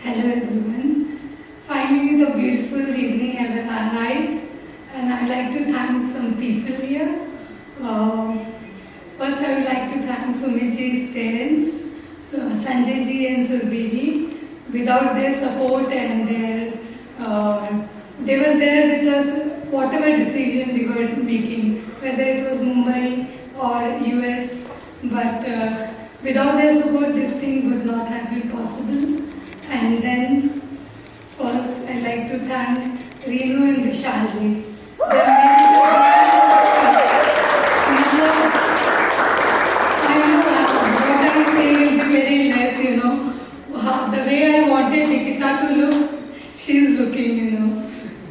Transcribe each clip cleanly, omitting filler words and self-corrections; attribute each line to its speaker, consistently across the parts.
Speaker 1: Hello everyone. Finally the beautiful evening and night, and I'd like to thank some people here. First I would like to thank Sumit ji's parents, so Sanjay ji and Surbhi ji. Without their support and they were there with us whatever decision we were making, whether it was Mumbai or US, but without their support this thing would not have been possible. And then, first, I'd like to thank Reenu and Vishal ji. I know what I say will be very less, The way I wanted Nikita to look, she's looking,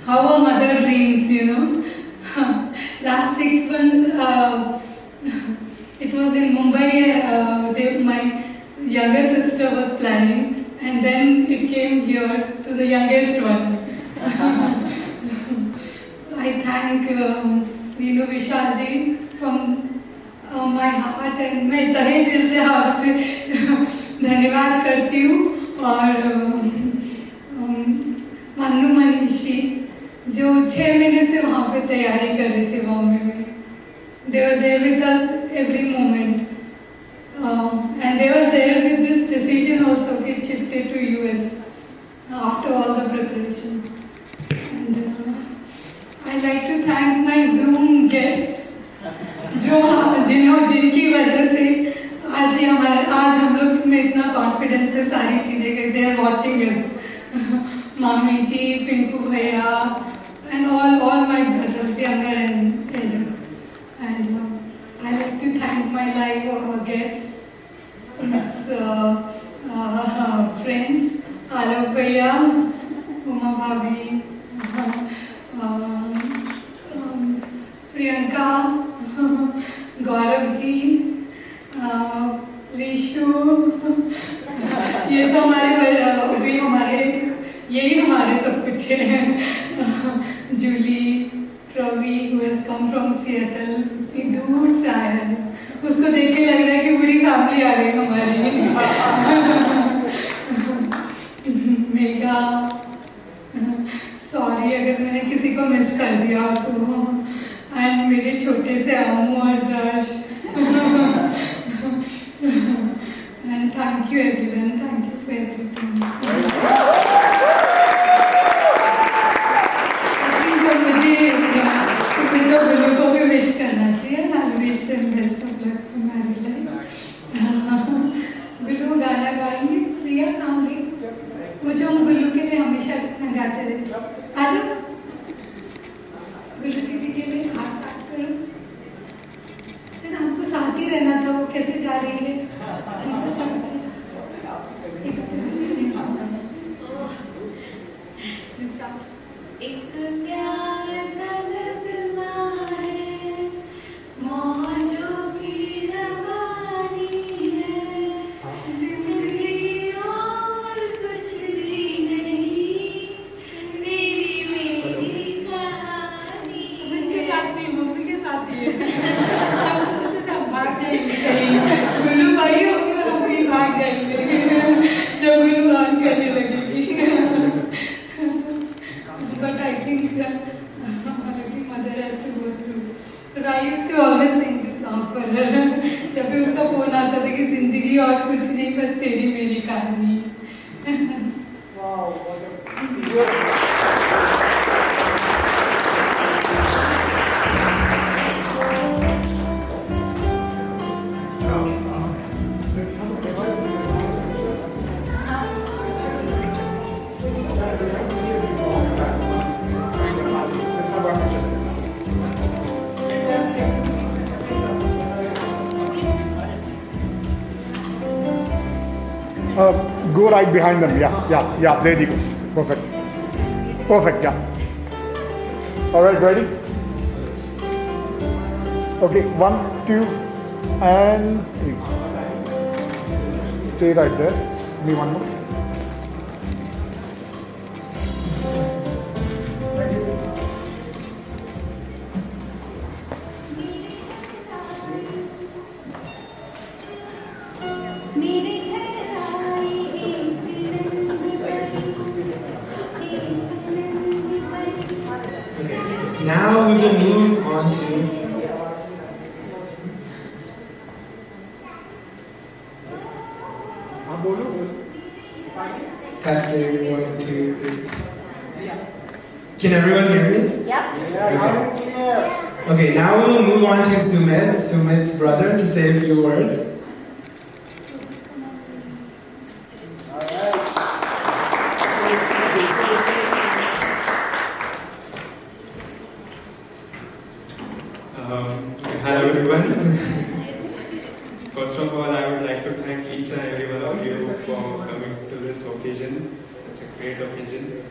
Speaker 1: How a mother dreams, Last 6 months, it was in Mumbai, my younger sister was planning. And then it came here to the youngest one. So I thank Reenu Vishal ji from my heart, and मैं तहे दिल से आपसे धन्यवाद करती हूँ. और मन्नू मनीषी जो 6 महीने से वहाँ पे तैयारी कर रहे थे बॉम्बे में. They were there with us every moment. And they were there with this decision also get shifted to US after all the preparations. And I'd like to thank my Zoom guests, जिनकी वजह से आज हम लोग में इतना confidence है सारी चीजें कि they are watching us. मामी जी, पिंकू भैया, and all my brothers, younger and elder. And I'd like to thank my live guests. Sumit's friends, Alok Bhaiya, Uma Bhabhi, Priyanka, Gaurav ji, Rishu. ये तो यही हमारे सब कुछ है. Julie, Pravi, who has come from Seattle, इतनी दूर से आया है. उसको देख के लग रहा है कि पूरी फैमिली आ गई हमारी. मेगा, सॉरी अगर मैंने किसी को मिस कर दिया तो. एंड मेरे छोटे से अम्मू और Darsh. And thank you everyone, thank you for everything. मुझे गुल्लू को भी विश करना चाहिए. I wish them best of luck for married life. Gullu गाना गाएंगे. रिया कहाँ गई? वो जो हम गुल्लू के लिए हमेशा गाते थे. आ जाओ गुल्लू दीदी के लिए. आज स्टार्ट करो. फिर हमको साथ ही रहना था. वो कैसे जा रही है?
Speaker 2: एक प्यार का नगमा है, मौजों की रवानी है, जिंदगी और कुछ भी नहीं, तेरी मेरी कहानी.
Speaker 1: के साथ नहीं, मम्मी के साथ ही है. हम भाग जाएंगे कहीं. गुल्लू बड़ी होगी और हम भी भाग जाएंगे जब गुल्लू ऑन करने लगेगी. But I think every mother has to go through. So I used to always sing this song for her. जब भी उसका फोन आता था कि जिंदगी और कुछ नहीं, बस तेरी मेरी कहानी.
Speaker 3: Go right behind them. Yeah. There you go. Perfect. Yeah. All right, ready? Okay, 1, 2, and 3. Stay right there. Me one more.
Speaker 2: मेरे घर आई एक
Speaker 4: will move on to testing 1, 2, 3. Can everyone hear me?
Speaker 5: Yep.
Speaker 4: Okay, now we will move on to Sumit's brother, to say a few words.
Speaker 6: Hello everyone. First of all, I would like to thank each and every one of you for coming to this occasion, such a great occasion.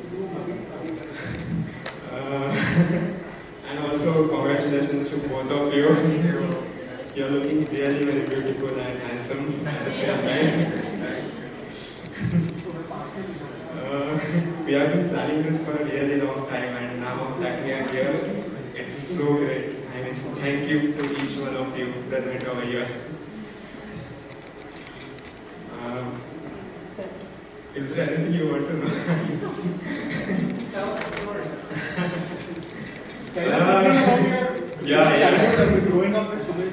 Speaker 6: And also congratulations to both of you. You're looking really very beautiful and handsome at the same time. We have been planning this for a really long time, and now that we are here, it's so great. I mean, thank you to each one of you present over here. Is there anything you want to know? Yeah.
Speaker 3: Growing up in Sumit.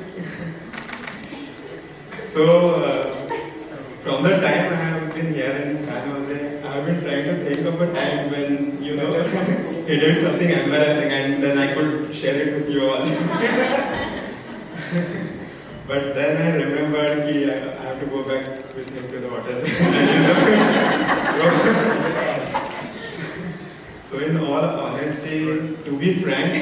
Speaker 6: So, from the time I have been here in San Jose, I have been trying to think of a time when, you know, he did something embarrassing and then I could share it with you all. But then I remembered that I have to go back with him to the hotel. So in all honesty, to be frank,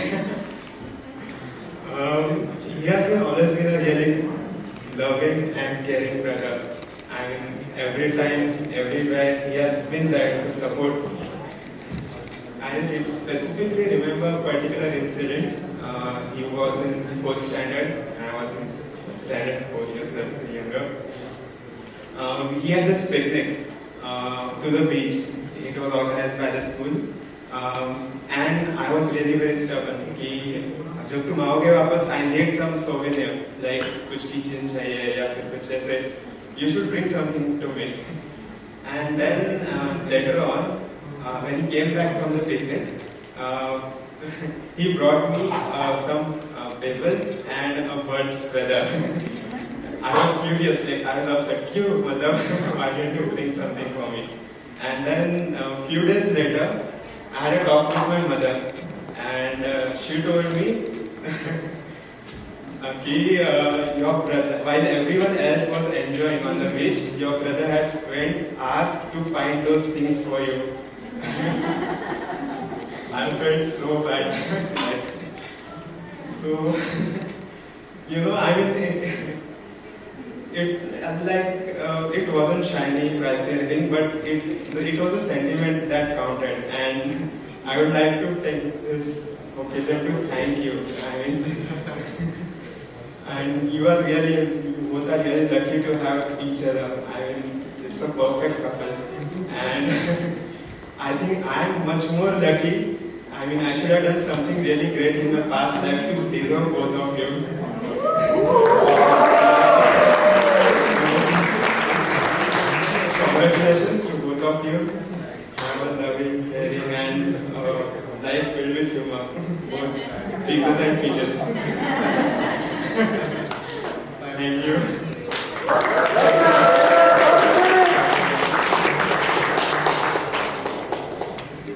Speaker 6: he has always been a really loving and caring brother. I mean, every time, everywhere, he has been there to support. I specifically remember a particular incident. He was in 4th standard, and I was in 1st standard, 4 years younger. He had this picnic to the beach. It was organized by the school. And I was really very stubborn. जब तुम आओगे वापस, I need some souvenir, like कुछ keychain चाहिए या फिर कुछ ऐसे. You should bring something to me. And then later on, when he came back from the picnic, he brought me some pebbles and a bird's feather. I was furious, like I was upset. Kyun, madam, why didn't you bring something for me? And then a few days later, I had a talk with my mother, and she told me your brother, while everyone else was enjoying on the beach, your brother has went asked to find those things for you. I felt so bad. So, you know, I mean, it wasn't shiny, pricey, anything, but it was a sentiment that counted, and I would like to take this occasion to thank you. I mean, and you both are really lucky to have each other. I mean, it's a perfect couple, and I think I'm much more lucky. I mean, I should have done something really great in my past life to deserve both of you. Congratulations to both of you. Have a loving, caring, and life filled with humor. Both Jesus and pigeons. Thank you.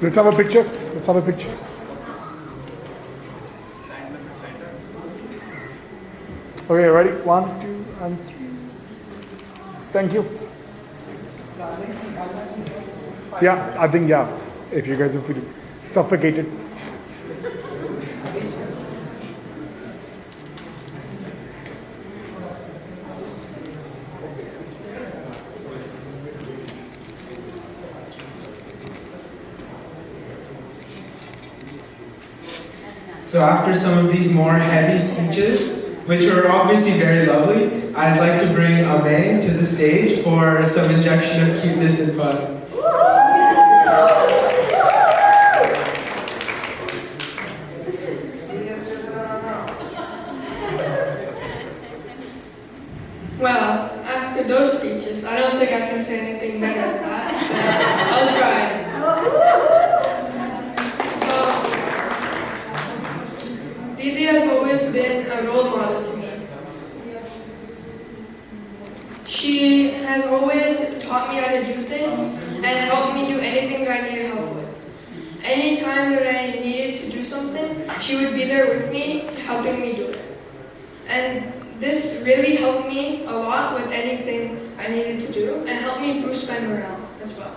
Speaker 3: Let's have a picture. Let's have a picture. Okay, ready? 1, 2, and 3. Thank you. Yeah, I think, yeah, if you guys are feeling suffocated.
Speaker 4: So after some of these more heavy speeches, which were obviously very lovely, I'd like to bring Amay to the stage for some injection of cuteness and fun.
Speaker 5: Well, after those speeches, I don't think I can say anything better than that. I'll try. So, a role model to me. She has always taught me how to do things and helped me do anything that I needed help with. Anytime that I needed to do something, she would be there with me, helping me do it. And this really helped me a lot with anything I needed to do and helped me boost my morale as well.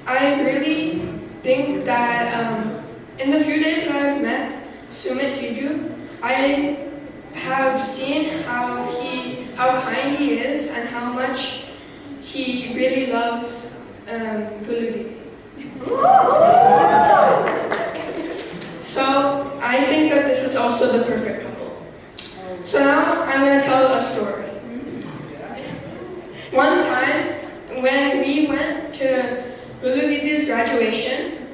Speaker 5: I really think that in the few days that I've met Sumit Jiju, I have seen how kind he is and how much he really loves Guludi. So I think that this is also the perfect couple. So now I'm going to tell a story. One time when we went to Guludi's graduation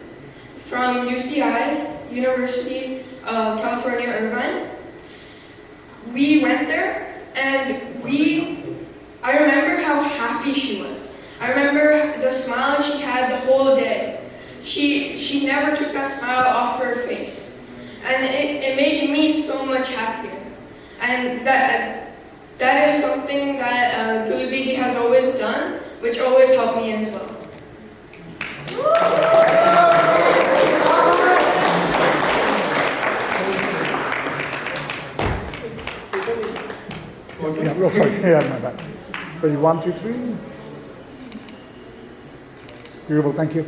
Speaker 5: from UCI, University of California, Irvine, we went there and I remember how happy she was. I remember the smile she had the whole day. She never took that smile off her face. And it made me so much happier. And that is something that Gulu Didi has always done, which always helped me as well.
Speaker 3: Yeah, oh, sorry. Yeah, my bad. Ready, 1, 2, 3. Beautiful, thank you.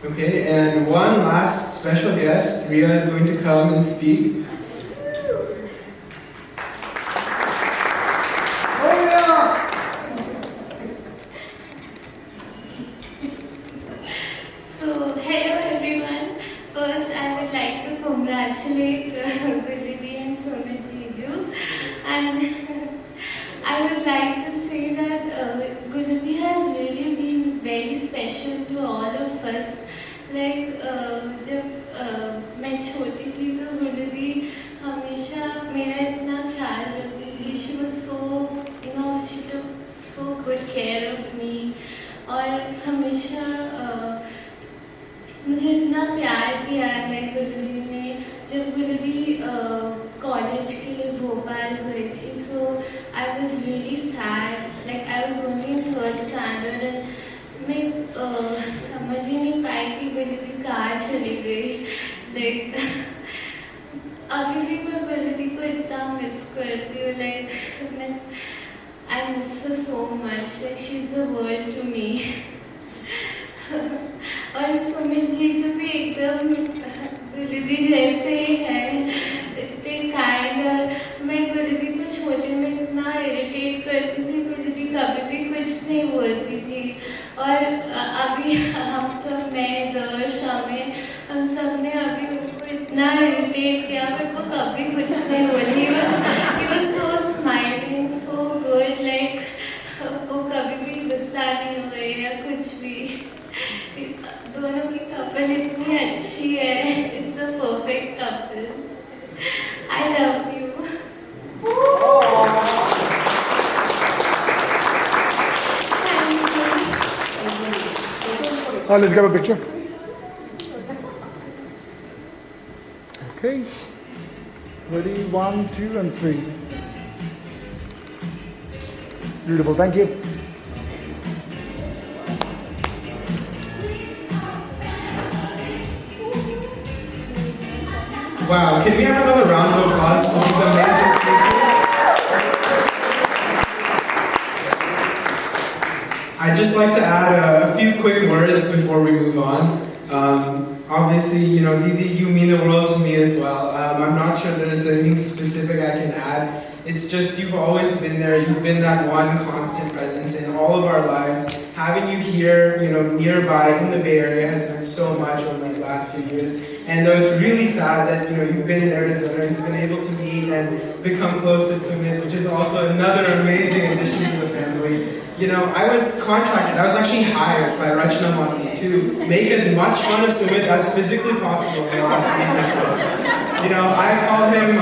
Speaker 4: Okay, and one last special guest, Ria, is going to come and speak.
Speaker 2: So, hello everyone. First, I would like to congratulate Guludi and Sumit Jiju. And I would like to say that Guludi has really been very special to all of us. Like, जब मैं छोटी थी तो गुलदी हमेशा मेरा इतना ख्याल रखती थी. She was so, she took so good care of me. और हमेशा मुझे इतना प्यार किया है गुलदी ने. जब गुलदी कॉलेज के लिए भोपाल गई थी, so I was really sad. Like I was only in 3rd standard and मैं समझ ही नहीं पाई कि गुलदी कहाँ चली गई. Like अभी भी मैं गुलदी को इतना मिस करती हूँ. Like I miss her so much. Like she's the world to me. और सुमित जी जो भी एकदम गुलदी जैसे ही है, इतने काइंड. और मैं गुलदी को छोटे में इतना इरिटेट करती थी. गुलदी कभी भी कुछ नहीं बोलती थी. और अभी हम सब, मैं, दर्श, हमें, हम सब ने अभी उनको इतना इरिटेट किया, बट वो कभी कुछ नहीं बोली. He was so smiling, so good. Like वो कभी भी गुस्सा नहीं हुए या कुछ भी. दोनों की कपल इतनी अच्छी है. It's a perfect couple. I love you.
Speaker 3: Let's get a picture. Okay. Ready, 1, 2, and 3. Beautiful, thank you.
Speaker 4: Wow, can we have another round of applause for these amazing speakers? I'd just like to add a few quick words before we move on. Obviously, Didi, you mean the world to me as well. I'm not sure there's anything specific I can add. It's just you've always been there. You've been that one constant presence in all of our lives. Having you here, nearby in the Bay Area has meant so much over these last few years. And though it's really sad that you've been in Arizona, you've been able to meet and become close with Sumit, which is also another amazing addition to the family. I was contracted, I was actually hired by Rachna Masi to make as much fun of Sumit as physically possible in the last week or so. I called him